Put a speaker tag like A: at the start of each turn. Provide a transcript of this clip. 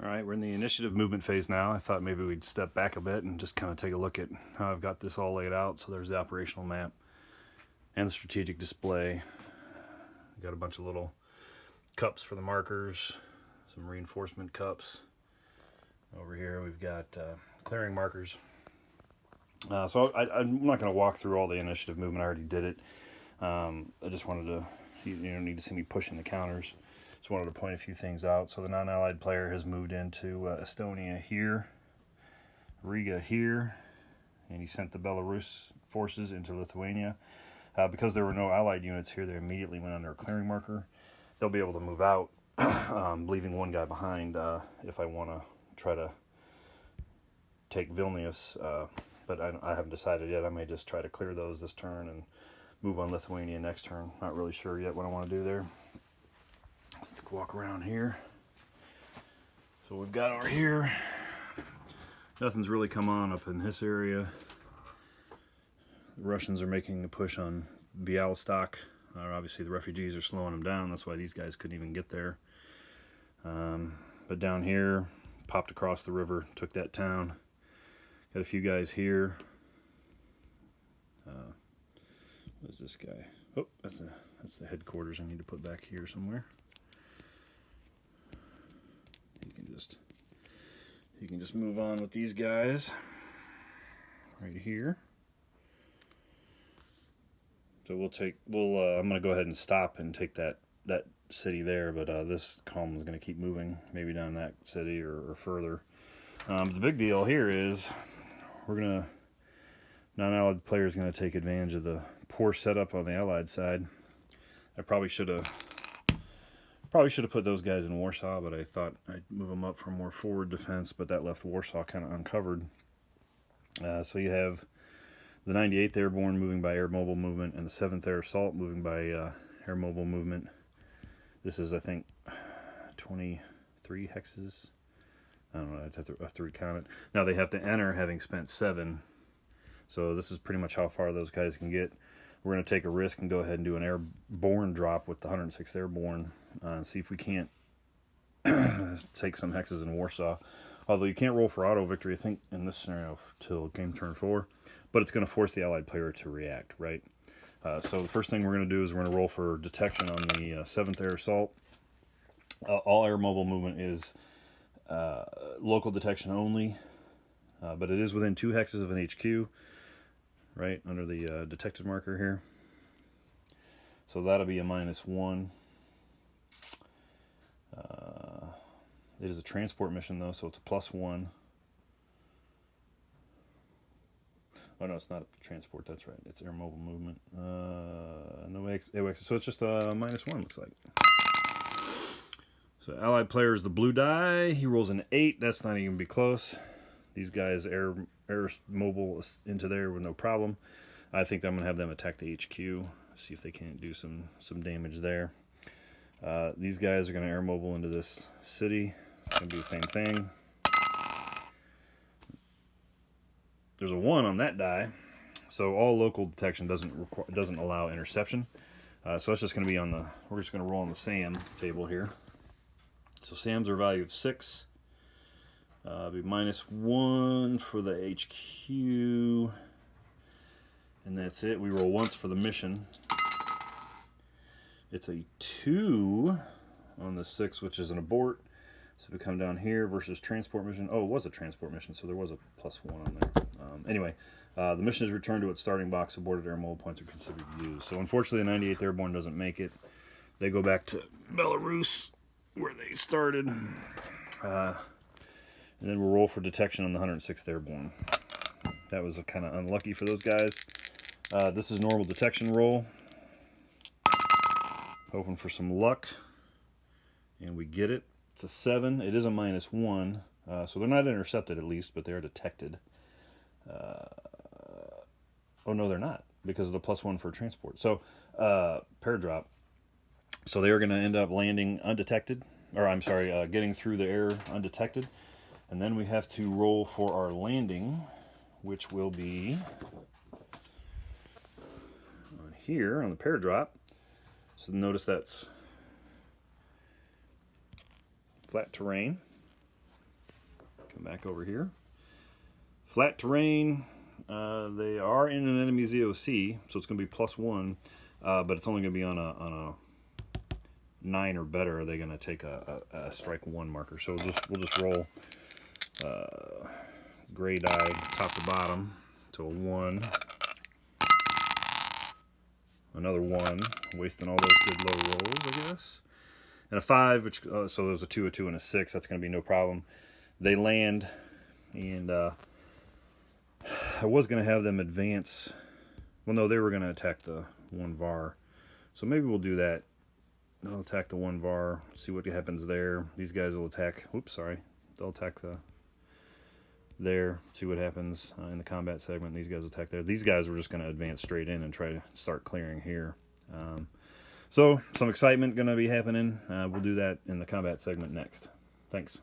A: All right, we're in the initiative movement phase now. I thought maybe we'd step back a bit and just kind of take a look at how I've got this all laid out. So there's the operational map and the strategic display. Got a bunch of little cups for the markers, some reinforcement cups. Over here we've got clearing markers. So I'm not going to walk through all the initiative movement. I already did it. I just wanted to, you don't need to see me pushing the counters. Just wanted to point a few things out. So the non-allied player has moved into Estonia here, Riga here, and he sent the Belarus forces into Lithuania. Because there were no allied units here, they immediately went under a clearing marker. They'll be able to move out, leaving one guy behind if I want to try to take Vilnius. But I haven't decided yet. I may just try to clear those this turn and move on Lithuania next turn. Not really sure yet what I want to do there. Let's walk around here. So we've got over here. Nothing's really come on up in this area. The Russians are making a push on Bialystok. Obviously the refugees are slowing them down. That's why these guys couldn't even get there. But down here, popped across the river, took that town. Got a few guys here. What is this guy? Oh, that's the headquarters I need to put back here somewhere. You can just move on with these guys right here. So I'm gonna go ahead and stop and take that city there, but this column is gonna keep moving, maybe down that city or further. The big deal here is non-allied player is gonna take advantage of the poor setup on the allied side. I probably should have put those guys in Warsaw, but I thought I'd move them up for more forward defense, but that left Warsaw kind of uncovered. So you have the 98th Airborne moving by air mobile movement, and the 7th Air Assault moving by air mobile movement. This is, I think, 23 hexes. I don't know, I'd have to recount it. Now they have to enter having spent 7. So this is pretty much how far those guys can get. We're going to take a risk and go ahead and do an airborne drop with the 106th Airborne and see if we can't take some hexes in Warsaw. Although you can't roll for auto victory, I think, in this scenario till game turn 4. But it's going to force the allied player to react, right? So the first thing we're going to do is we're going to roll for detection on the 7th Air Assault. All air mobile movement is local detection only, but it is within 2 hexes of an HQ, right, under the detected marker here. So that'll be a -1. It is a transport mission, though, so it's a +1. Oh, no, it's not a transport. That's right. It's air mobile movement. No AWACS. So it's just a -1, looks like. So allied player is the blue die. He rolls an 8. That's not even be close. These guys air mobile into there with no problem. I think I'm going to have them attack the HQ. See if they can't do some damage there. These guys are going to air mobile into this city. It's going to be the same thing. There's a 1 on that die, so all local detection doesn't allow interception. So it's just going to be we're just going to roll on the SAM table here. So SAMs are value of 6. Be -1 for the HQ, and that's it. We roll once for the mission. It's a 2 on the 6, which is an abort. So we come down here versus transport mission. Oh, it was a transport mission, so there was a +1 on there. Anyway, the mission is returned to its starting box. Aborted air mobile points are considered used. So unfortunately, the 98th Airborne doesn't make it. They go back to Belarus, where they started. And then we'll roll for detection on the 106th Airborne. That was kind of unlucky for those guys. This is normal detection roll. Hoping for some luck. And we get it. It's a 7. It is a -1. So they're not intercepted at least, but they are detected. Oh, no, they're not, because of the +1 for transport. So, paradrop. So they are going to end up landing undetected. Or, I'm sorry, getting through the air undetected. And then we have to roll for our landing, which will be on here on the paradrop. So notice that's flat terrain. Come back over here. Flat terrain. They are in an enemy's EOC, so it's going to be +1, but it's only going to be on a 9 or better. Are they going to take a strike 1 marker? So we'll just roll gray die top to bottom to a 1. Another 1, wasting all those good low rolls, I guess. And a 5, which so there's a 2, a 2, and a 6. That's going to be no problem. They land, and I was going to have them advance. Well, no, they were going to attack the 1 VAR. So maybe we'll do that. They'll attack the 1 VAR, see what happens there. These guys will attack. Oops, sorry. They'll attack there, see what happens in the combat segment. These guys will attack there. These guys were just going to advance straight in and try to start clearing here. So some excitement going to be happening. We'll do that in the combat segment next. Thanks.